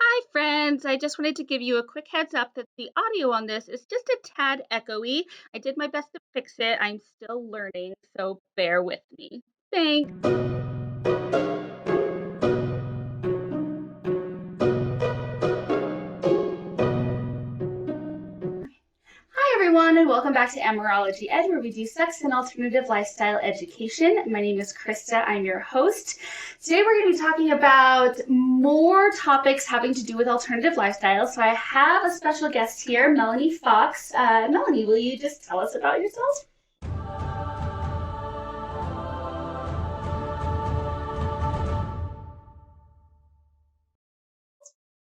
Hi, friends. I just wanted to give you a quick heads up that the audio on this is just a tad echoey. I did my best to fix it. I'm still learning, so bear with me. Thanks. Hi, everyone, and welcome back to AmourologyEd, where we do sex and alternative lifestyle education. My name is Krista. I'm your host. Today, we're going to be talking about more topics having to do with alternative lifestyles. So I have a special guest here, Melanie Fox. Melanie, will you just tell us about yourself?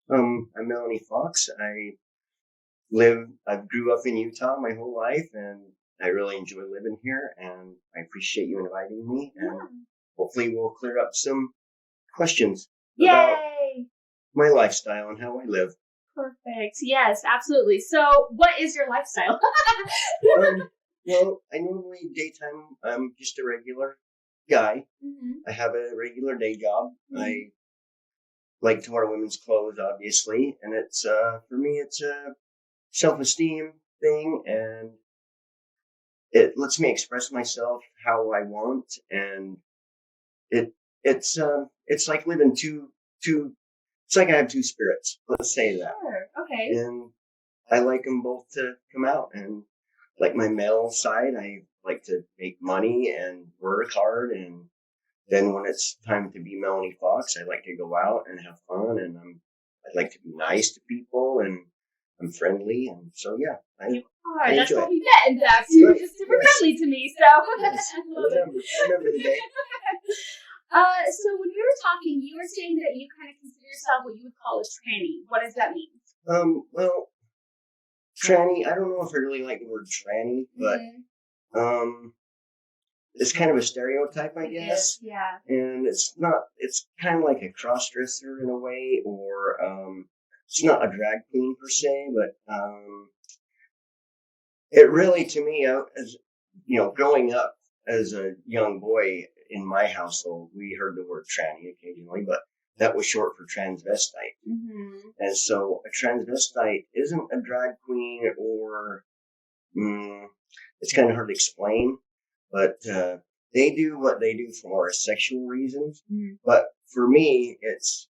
I'm Melanie Fox. I grew up in Utah my whole life, and I really enjoy living here, and I appreciate you inviting me, and hopefully we'll clear up some questions about my lifestyle and how I live. Perfect. Yes, absolutely. So what is your lifestyle? Well, I normally daytime, I'm just a regular guy. Mm-hmm. I have a regular day job. Mm-hmm. I like to wear women's clothes, obviously, and it's for me, it's a self-esteem thing, and it lets me express myself how I want, and it's like living it's like I have two spirits. Let's say that. Sure. Okay. And I like them both to come out, and like my male side, I like to make money and work hard, and then when it's time to be Melanie Fox, I like to go out and have fun, and I'd like to be nice to people, and I'm friendly, and so yeah. That's how we met, in fact. You were just super friendly to me, so. Yes. I remember the day. So when we were talking, you were saying that you kind of consider yourself what you would call a tranny. What does that mean? Well, tranny, I don't know if I really like the word tranny, but it's kind of a stereotype, I guess. Yeah. And it's kind of like a cross-dresser in a way, or it's not a drag queen per se, but it really, to me, as growing up as a young boy in my household, we heard the word tranny occasionally, but that was short for transvestite. Mm-hmm. And so a transvestite isn't a drag queen, or it's kind of hard to explain, but they do what they do for sexual reasons. Mm-hmm. But for me, it's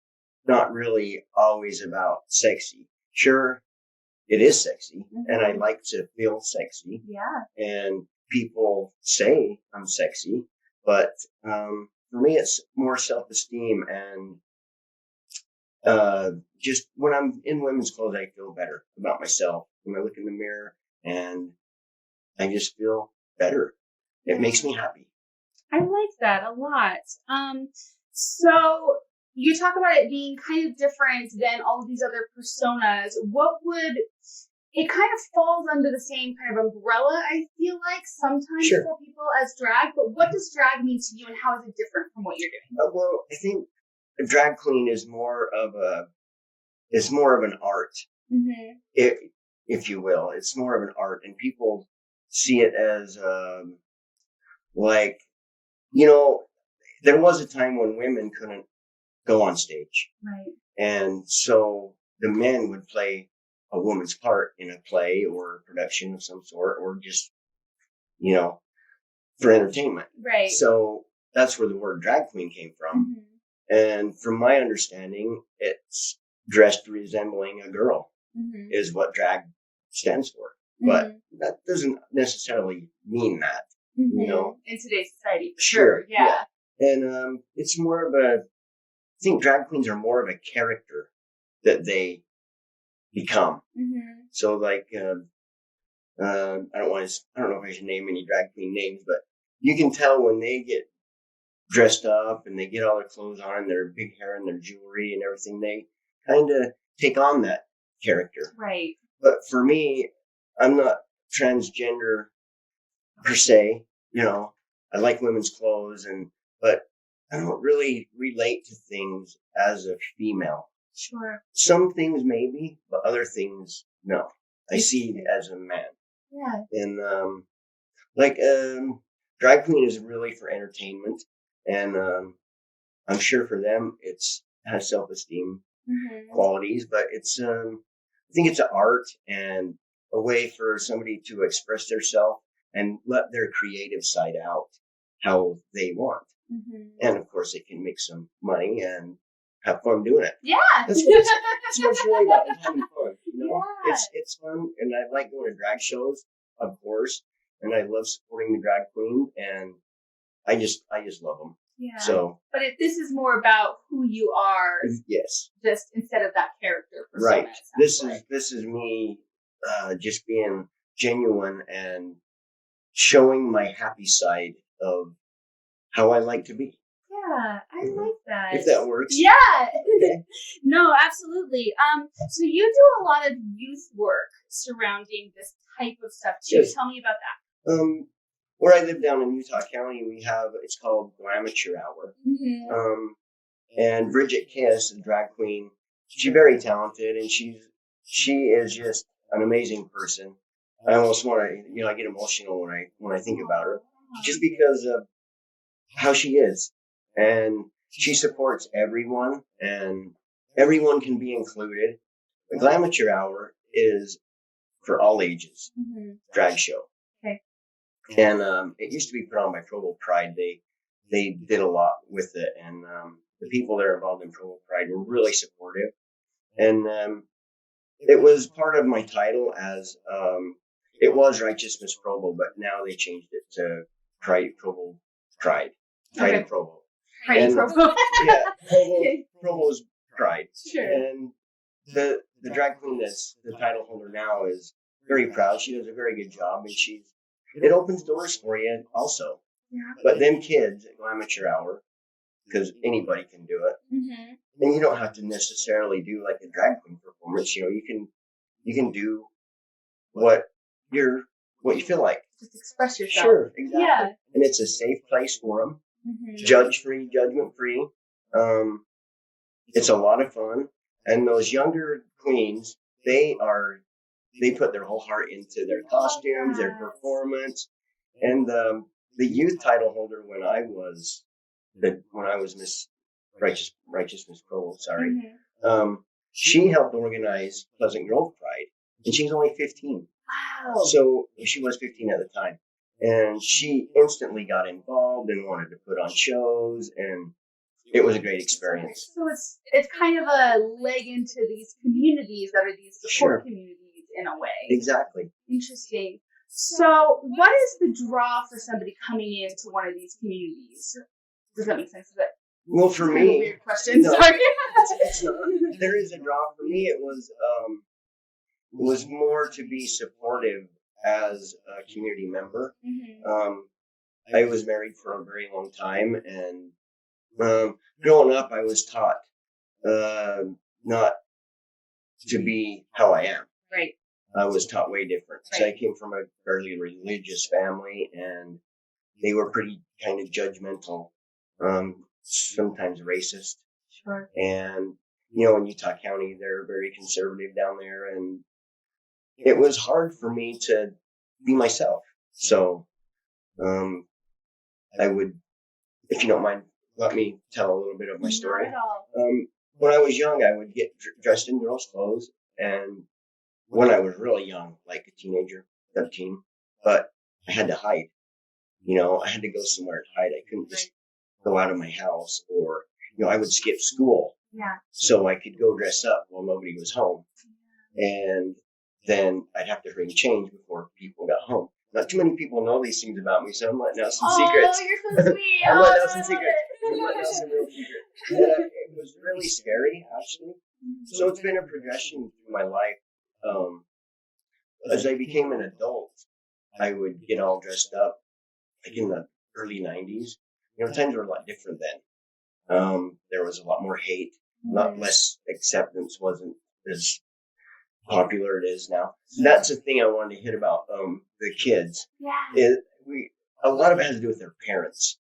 not really always about sexy. Sure, it is sexy, and I like to feel sexy. Yeah. And people say I'm sexy, but for me, it's more self-esteem, and just when I'm in women's clothes, I feel better about myself. When I look in the mirror, and I just feel better. It makes me happy. I like that a lot. So you talk about it being kind of different than all of these other personas. It kind of falls under the same kind of umbrella, I feel like, sometimes for people as drag. But what does drag mean to you, and how is it different from what you're doing? Well, I think a drag queen is more of an art, if you will. It's more of an art, and people see it as there was a time when women couldn't go on stage, right? And so the men would play a woman's part in a play or a production of some sort, or just for entertainment, right? So that's where the word drag queen came from. And from my understanding, it's dressed resembling a girl is what drag stands for. But that doesn't necessarily mean that, in today's society. Sure. Yeah. And it's more of I think drag queens are more of a character that they become. So like, I don't know if I should name any drag queen names, but you can tell when they get dressed up and they get all their clothes on and their big hair and their jewelry and everything, they kind of take on that character. Right. But for me, I'm not transgender per se. I like women's clothes, but I don't really relate to things as a female. Sure. Some things maybe, but other things, no. I see it as a man. Yeah. And drag queen is really for entertainment, and I'm sure for them it has self-esteem qualities, but it's I think it's an art and a way for somebody to express themselves and let their creative side out how they want. And of course, they can make some money and have fun doing it. Yeah, that's what it's really about, is having fun. You know, it's fun, and I like going to drag shows, of course, and I love supporting the drag queen, and I just love them. Yeah. So, but this is more about who you are. Yes. Just instead of that character persona. Right. This is me, just being genuine and showing my happy side of how I like to be. Yeah, I like that. If that works. Yeah. Okay. No, absolutely. So you do a lot of youth work surrounding this type of stuff too. Yes. Tell me about that. Where I live down in Utah County, it's called Amateur Hour. And Bridget Kiss, the drag queen, she's very talented, and she is just an amazing person. I almost want to, I get emotional when I think about her, just because of how she is. And she supports everyone, and everyone can be included. The Glamature Hour is for all ages, drag show. Okay. And it used to be put on by Provo Pride. They did a lot with it, and the people that are involved in Provo Pride were really supportive. And it was part of my title as it was Righteous Miss Provo, but now they changed it to Provo Pride. Pride of Provo. Pride of Provo. Yeah, Provo's Pride. Sure. And the drag queen that's the title holder now is very proud. She does a very good job, and it opens doors for you also. Yeah. But them kids at Glamature Hour, because anybody can do it, and you don't have to necessarily do like a drag queen performance. You can do what you feel like. Just express yourself. Sure, exactly. Yeah. And it's a safe place for them. Judge-free, judgment-free. It's a lot of fun. And those younger queens, they put their whole heart into their costumes, their performance. And the youth title holder when I was Miss Righteous Miss Provo, she helped organize Pleasant Grove Pride, and she's only 15. Wow. So she was 15 at the time. And she instantly got involved and wanted to put on shows, and it was a great experience. So it's kind of a leg into these communities that are these support communities in a way. Exactly. Interesting. So what is the draw for somebody coming into one of these communities? Does that make sense? Well, for me, kind of a weird question. No, sorry. it's not. There is a draw. For me, it was more to be supportive as a community member. I was married for a very long time, and growing up, I was taught not to be how I am. Right. I was taught way different. Right. So I came from a fairly religious family, and they were pretty kind of judgmental, sometimes racist. Sure. And, in Utah County, they're very conservative down there, and it was hard for me to be myself. So, I would, if you don't mind, let me tell a little bit of my story. Not at all. When I was young, I would get dressed in girls' clothes, and when I was really young, like a teenager, 13, but I had to hide. I had to go somewhere to hide. I couldn't just go out of my house, or, I would skip school. Yeah. So I could go dress up while nobody was home. And then I'd have to bring change before people got home. Not too many people know these things about me, so I'm letting out some secrets. Oh, you're so sweet. I'm letting out some secrets. I'm letting out some real secrets. It was really scary, actually. So it's been a progression through my life. As I became an adult, I would get all dressed up, like in the early 90s. Times were a lot different then. There was a lot more hate, not less acceptance wasn't as popular it is now. That's the thing I wanted to hit about the kids. Yeah. A lot of it has to do with their parents.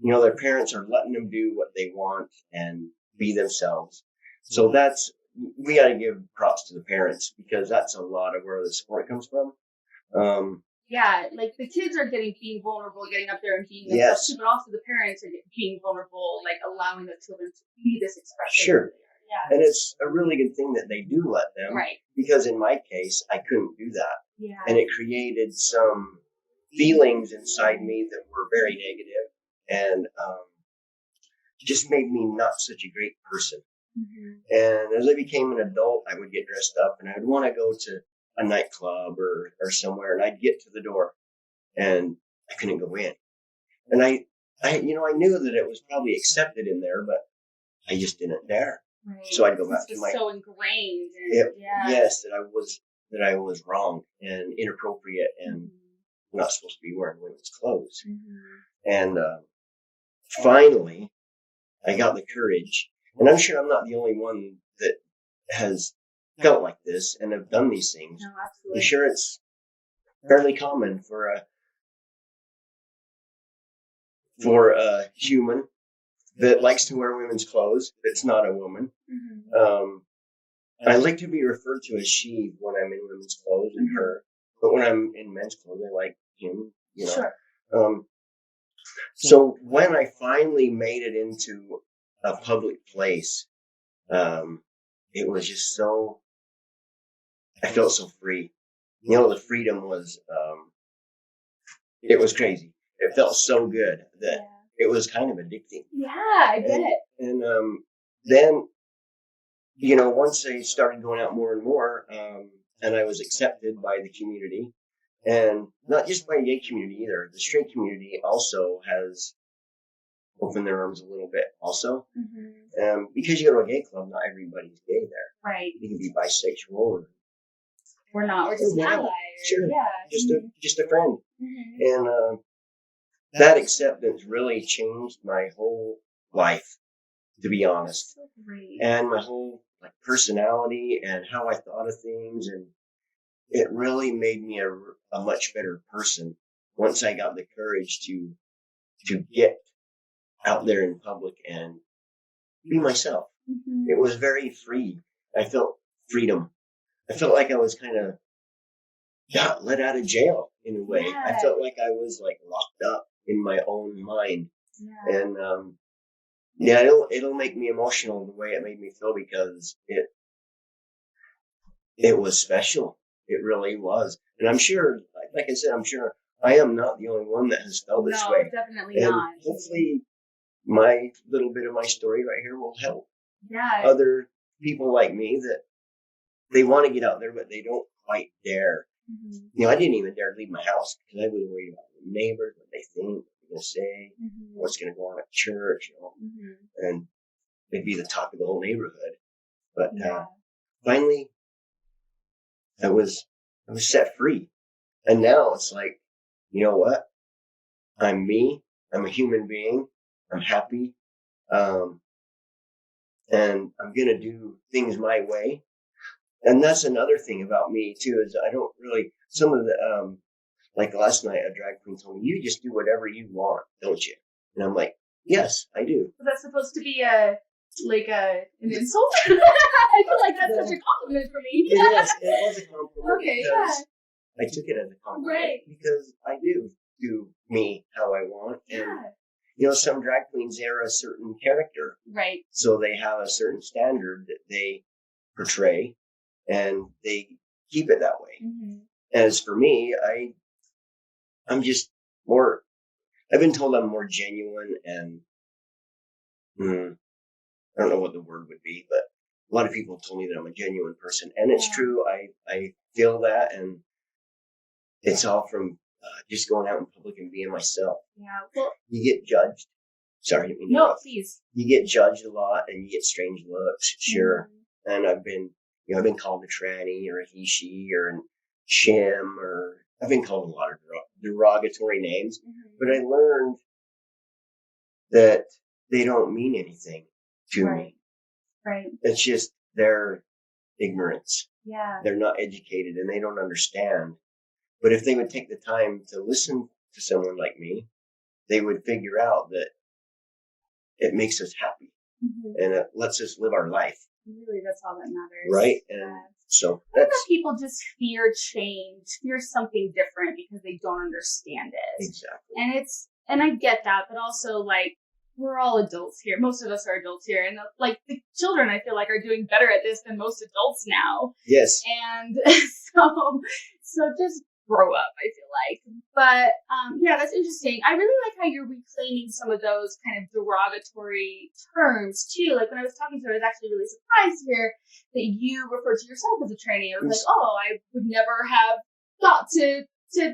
Their parents are letting them do what they want and be themselves. So we got to give props to the parents, because that's a lot of where the support comes from. Yeah, like the kids are being vulnerable, getting up there and being themselves, but also the parents are being vulnerable, like allowing the children to be this expression. Sure. And it's a really good thing that they do let them. Right. Because in my case, I couldn't do that. Yeah. And it created some feelings inside me that were very negative and just made me not such a great person. And as I became an adult, I would get dressed up and I would want to go to a nightclub or somewhere, and I'd get to the door and I couldn't go in. And I knew that it was probably accepted in there, but I just didn't dare. Right. So I'd go back to my so ingrained. Yes, that I was wrong and inappropriate and not supposed to be wearing women's clothes. And finally, I got the courage, and I'm sure I'm not the only one that has felt like this and have done these things. No, absolutely. I'm sure it's fairly common for a human that likes to wear women's clothes that's not a woman. I like to be referred to as she when I'm in women's clothes and her, but when I'm in men's clothes, I like him, you know. Sure. So when I finally made it into a public place, it was just so, I felt so free. You know, the freedom was, it was crazy. It felt so good that it was kind of addicting. Yeah, I bet. And then, you know, once I started going out more and more, and I was accepted by the community, and not just by the gay community either, the straight community also has opened their arms a little bit also. Because you go to a gay club, not everybody's gay there. Right. You can be bisexual or we're not. We're just allies. Sure. Yeah. Just a friend. And that acceptance really changed my whole life, to be honest. So great. And my whole personality and how I thought of things, and it really made me a much better person once I got the courage to get out there in public and be myself. It was very free. I felt freedom. I felt like I was kind of let out of jail in a way. I felt like I was locked up in my own mind. And it'll make me emotional the way it made me feel, because it was special. It really was. And I'm sure, like I said, I'm sure I am not the only one that has felt this way. No, definitely and not. Hopefully my little bit of my story right here will help other people like me that they want to get out there, but they don't quite dare. You know, I didn't even dare leave my house because I was worried about the neighbors, what they think, what they're going to say, what's going to go on at church, you know, and it'd be the talk of the whole neighborhood. But finally, I was set free. And now it's like, you know what? I'm me. I'm a human being. I'm happy. And I'm going to do things my way. And that's another thing about me too, is I don't really, some of the, like last night, a drag queen told me, you just do whatever you want, don't you? And I'm like, yes, I do. Was that supposed to be an insult? I feel like that's such a compliment for me. It was a compliment. Okay, I took it as a compliment. Right. Because I do me how I want. And, you know, some drag queens, they're a certain character. Right. So they have a certain standard that they portray, and they keep it that way. As for me, I'm just more, I've been told I'm more genuine, and I don't know what the word would be, but a lot of people told me that I'm a genuine person, and it's true. I feel that, and it's all from just going out in public and being myself. Yeah. Well, you get judged. Sorry. No, please. You get judged a lot, and you get strange looks. Sure. And I've been called a tranny or a he, she, or a shim, or I've been called a lot of derogatory names, but I learned that they don't mean anything to me. Right. It's just their ignorance. Yeah. They're not educated and they don't understand. But if they would take the time to listen to someone like me, they would figure out that it makes us happy and it lets us live our life. Really, that's all that matters. Right? And so I think that people just fear change, fear something different because they don't understand it. Exactly. And I get that, but also we're all adults here. Most of us are adults here. And like the children, I feel like, are doing better at this than most adults now. Yes. And so just grow up, I feel like. But yeah, that's interesting. I really like how you're reclaiming some of those kind of derogatory terms too. Like when I was talking to her, I was actually really surprised to hear that you referred to yourself as a tranny. I was like, oh, I would never have thought to say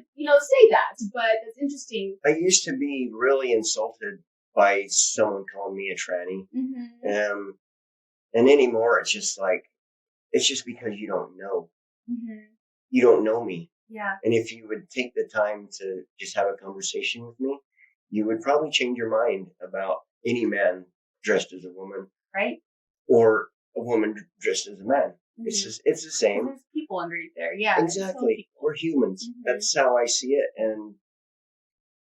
that, but that's interesting. I used to be really insulted by someone calling me a tranny. Mm-hmm. And anymore, it's just because you don't know. Mm-hmm. You don't know me. Yeah. And if you would take the time to just have a conversation with me, you would probably change your mind about any man dressed as a woman. Right. Or a woman dressed as a man. Mm-hmm. It's the same. There's people underneath there. Yeah. Exactly. We're humans. Mm-hmm. That's how I see it. And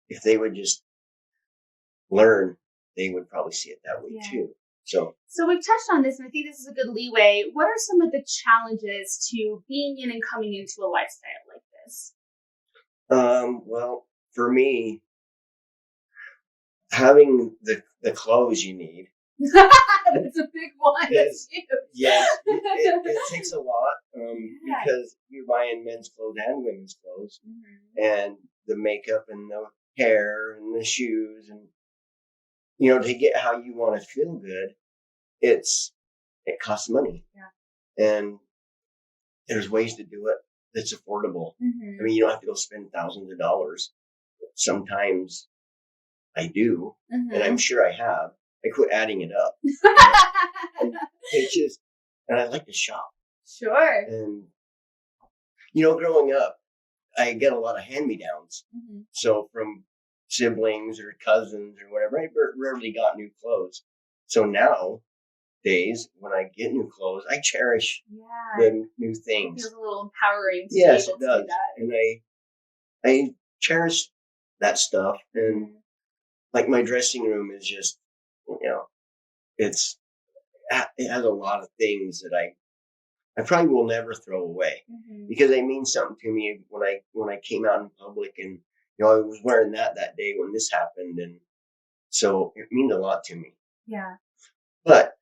if they would just learn, they would probably see it that way too. So we've touched on this, and I think this is a good leeway. What are some of the challenges to being in and coming into a lifestyle like this? Well, for me, having the clothes you need. That's a big one. Yes, it takes a lot because you're buying men's clothes and women's clothes, and the makeup and the hair and the shoes, and to get how you want to feel good, it costs money. Yeah. And there's ways to do it that's affordable. Mm-hmm. I mean, you don't have to go spend thousands of dollars. Sometimes I do, and I'm sure I have. I quit adding it up. And I like to shop. Sure. And, growing up, I get a lot of hand-me-downs. Mm-hmm. So from siblings or cousins or whatever, I rarely got new clothes. So nowadays, when I get new clothes, I cherish the new things. It feels a little empowering to be able to do that. And I cherish that stuff. And like my dressing room is just, it has a lot of things that I probably will never throw away because they mean something to me when I came out in public, and I was wearing that day when this happened, and so it means a lot to me. Yeah. But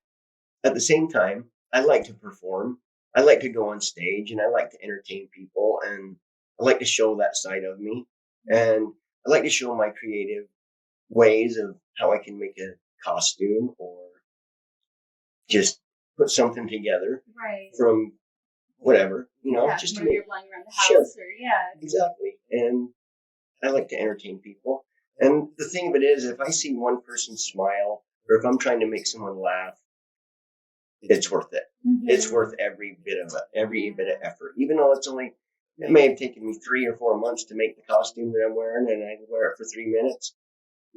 at the same time, I like to perform. I like to go on stage, and I like to entertain people, and I like to show that side of me, and I like to show my creative ways of how I can make a costume or just put something together from whatever, just to make you're lying around the house exactly. And I like to entertain people. And the thing of it is, if I see one person smile, or if I'm trying to make someone laugh, it's worth it. Mm-hmm. It's worth every bit of effort, even though it may have taken me 3 or 4 months to make the costume that I'm wearing, and I wear it for 3 minutes.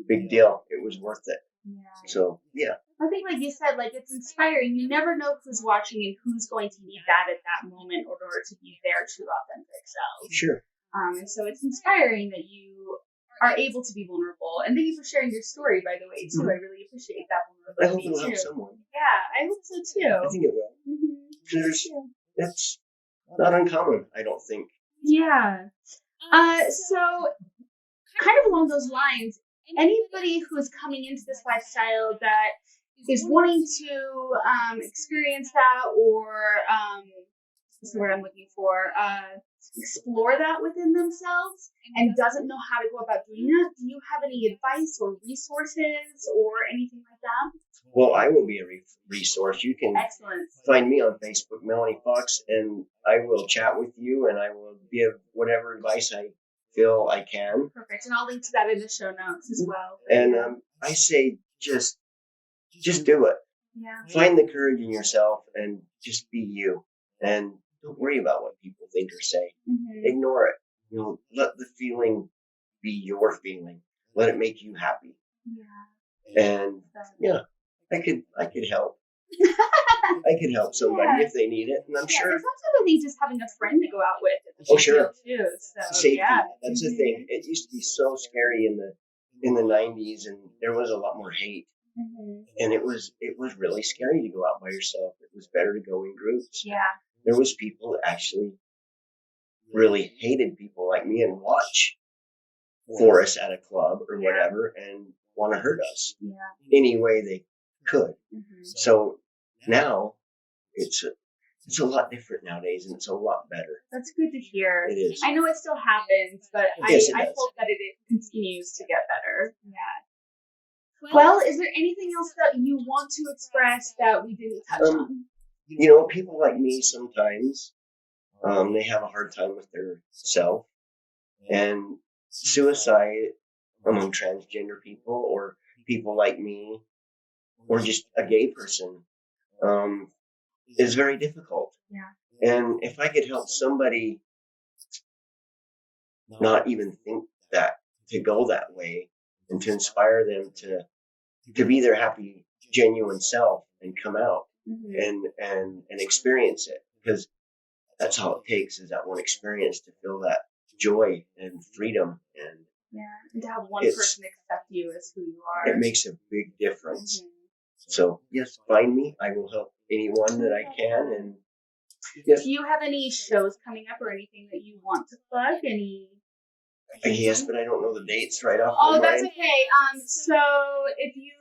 Big deal. It was worth it. Yeah. So, yeah. I think, like you said, it's inspiring. You never know who's watching and who's going to need that at that moment in order to be their true, authentic self. Sure. And so it's inspiring that you are able to be vulnerable. And thank you for sharing your story, by the way, too. Mm-hmm. I really appreciate that vulnerability. I hope it'll help someone. Yeah, I hope so, too. I think it will. Mm-hmm. That's not uncommon, I don't think. Yeah. So, kind of along those lines, anybody who is coming into this lifestyle that is wanting to experience that or what's the word I'm looking for? Explore that within themselves and doesn't know how to go about doing that, do you have any advice or resources or anything like that? Well, I will be a resource. You can find me on Facebook, Melanie Fox, and I will chat with you, and I will give whatever advice I feel I can. Perfect. And I'll link to that in the show notes as well. And I say just do it. Yeah. Find the courage in yourself and just be you. And don't worry about what people think or say. Mm-hmm. Ignore it. Let the feeling be your feeling. Let it make you happy. Yeah. And I could help. I could help somebody if they need it, and I'm sure. It's also really just having a friend to go out with. Sure. Too, so, safety. That's the thing. It used to be so scary in the 90s, and there was a lot more hate, and it was really scary to go out by yourself. It was better to go in groups. Yeah. There was people that actually really hated people like me and watch for us at a club or whatever, and want to hurt us Yeah. any way they could. Mm-hmm. So now it's a lot different nowadays, and it's a lot better. That's good to hear. It is. I know it still happens, but Yes, I hope that it continues to get better. Yeah. Well, is there anything else that you want to express that we didn't touch on? You know, people like me sometimes, they have a hard time with their self, and suicide among transgender people or people like me or just a gay person is very difficult. Yeah. And if I could help somebody not even think that, to go that way, and to inspire them to be their happy, genuine self and come out and experience it, because that's all it takes, is that one experience to feel that joy and freedom, and to have one person accept you as who you are. It makes a big difference. So yes, find me. I will help anyone that I can. And yes. Do you have any shows coming up or anything that you want to plug? Yes, but I don't know the dates right off. Oh, that's okay. So if you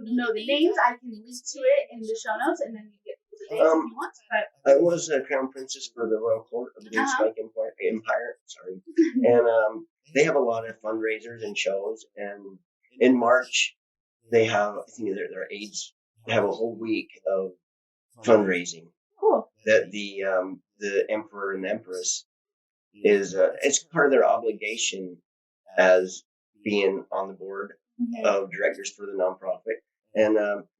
know the names, I can link to it in the show notes, and then you get the dates if you want. But I was a crown princess for the royal court of the New Spike Empire. Sorry, and they have a lot of fundraisers and shows. And in March, they have, I think their aides. They have a whole week of fundraising. Cool. That the emperor and empress is it's part of their obligation as being on the board of directors for the nonprofit, and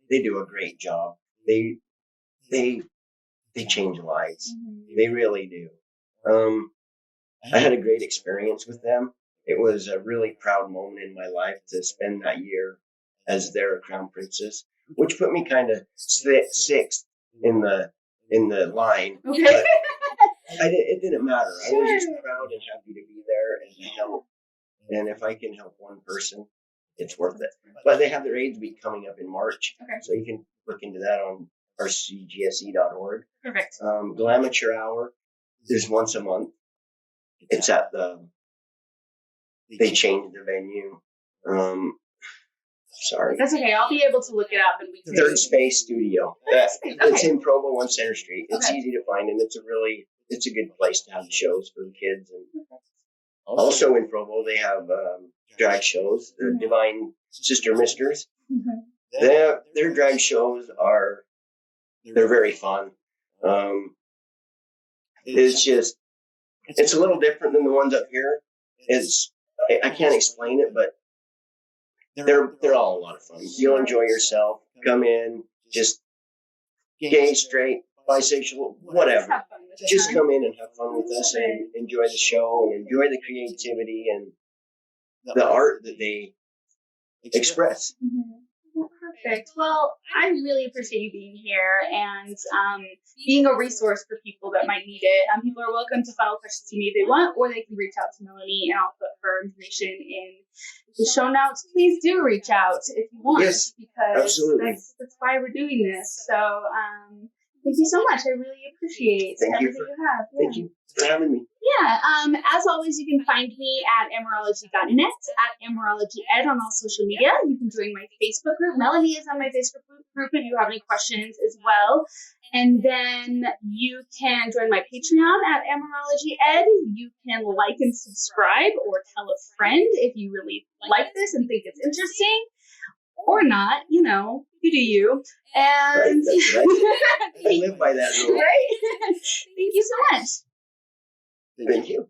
they do a great job. They change lives. They really do. I had a great experience with them. It was a really proud moment in my life to spend that year as their crown princess, which put me kind of sixth in the line. Okay. But it didn't matter. I was just proud and happy to be there and to help. And if I can help one person, it's worth it. But they have their AIDS week coming up in March. Okay. So you can look into that on rcgse.org. Perfect. Glamature Hour is once a month. It's at they changed the venue. Sorry. That's okay. I'll be able to look it up, and we can. Third Space Studio. It's in Provo, 1 Center Street. It's Okay. easy to find, and it's a good place to have the shows for the kids. And also in Provo, they have drag shows, the Divine Sister Misters. Their drag shows they're very fun. It's a little different than the ones up here. I can't explain it, but they're all a lot of fun. You'll enjoy yourself. Come in, just gay, straight, bisexual, whatever. Just come in and have fun with us and enjoy the show and enjoy the creativity and the art that they express. Perfect. Well, I really appreciate you being here and being a resource for people that might need it. People are welcome to follow questions to me if they want, or they can reach out to Melanie, and I'll put her information in the show notes. Please do reach out if you want, yes, because absolutely. That's why we're doing this. So thank you so much. I really appreciate everything you have. Yeah. Thank you for having me. Yeah, as always, you can find me at AmourologyEd, at AmourologyEd on all social media. You can join my Facebook group. Melanie is on my Facebook group if you have any questions as well. And then you can join my Patreon at AmourologyEd. You can like and subscribe or tell a friend if you really like this and think it's interesting. Or not, you do you. And right. I live by that rule. Right? Thank you so much. Thank you.